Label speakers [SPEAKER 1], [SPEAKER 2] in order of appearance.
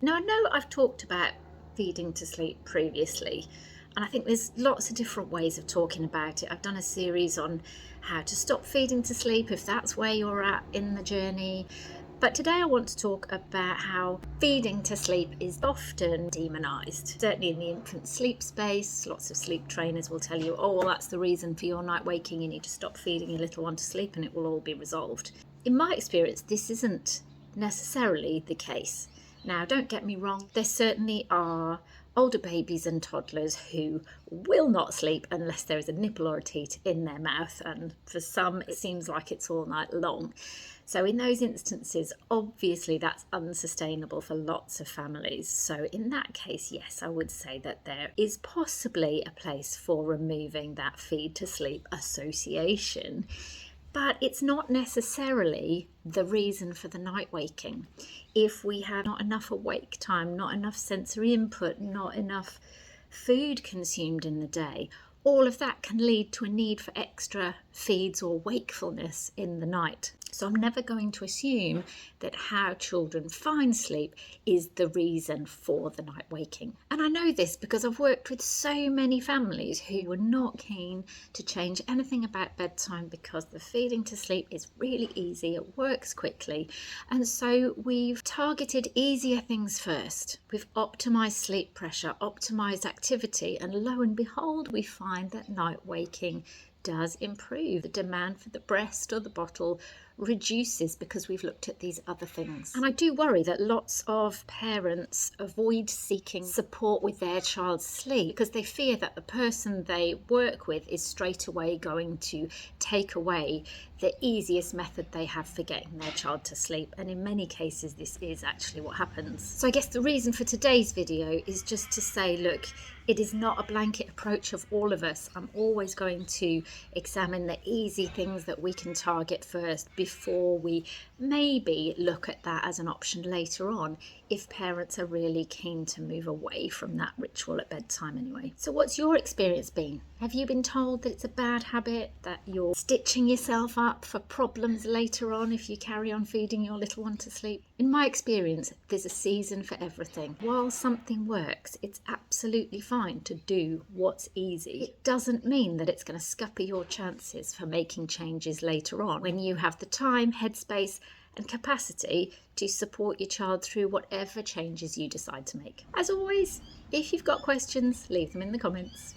[SPEAKER 1] Now, I know I've talked about feeding to sleep previously, and I think there's lots of different ways of talking about it. I've done a series on how to stop feeding to sleep if that's where you're at in the journey. But today I want to talk about how feeding to sleep is often demonised. Certainly in the infant sleep space, lots of sleep trainers will tell you, oh, well, that's the reason for your night waking. You need to stop feeding your little one to sleep and it will all be resolved. In my experience, this isn't necessarily the case. Now, don't get me wrong, there certainly are older babies and toddlers who will not sleep unless there is a nipple or a teat in their mouth, and for some it seems like it's all night long. So in those instances, obviously that's unsustainable for lots of families. So in that case, yes, I would say that there is possibly a place for removing that feed to sleep association. But it's not necessarily the reason for the night waking. If we have not enough awake time, not enough sensory input, not enough food consumed in the day, all of that can lead to a need for extra feeds or wakefulness in the night. So I'm never going to assume that how children find sleep is the reason for the night waking. And I know this because I've worked with so many families who were not keen to change anything about bedtime because the feeding to sleep is really easy, it works quickly. And so we've targeted easier things first. We've optimized sleep pressure, optimized activity, and lo and behold, we find that night waking does improve. The demand for the breast or the bottle reduces because we've looked at these other things. And I do worry that lots of parents avoid seeking support with their child's sleep because they fear that the person they work with is straight away going to take away the easiest method they have for getting their child to sleep. And in many cases, this is actually what happens. So I guess the reason for today's video is just to say, look, it is not a blanket approach of all of us. I'm always going to examine the easy things that we can target first before we maybe look at that as an option later on if parents are really keen to move away from that ritual at bedtime anyway. So what's your experience been? Have you been told that it's a bad habit, that you're stitching yourself up for problems later on if you carry on feeding your little one to sleep? In my experience, there's a season for everything. While something works, it's absolutely fine to do what's easy. It doesn't mean that it's going to scupper your chances for making changes later on when you have the time, headspace, and capacity to support your child through whatever changes you decide to make. As always, if you've got questions, leave them in the comments.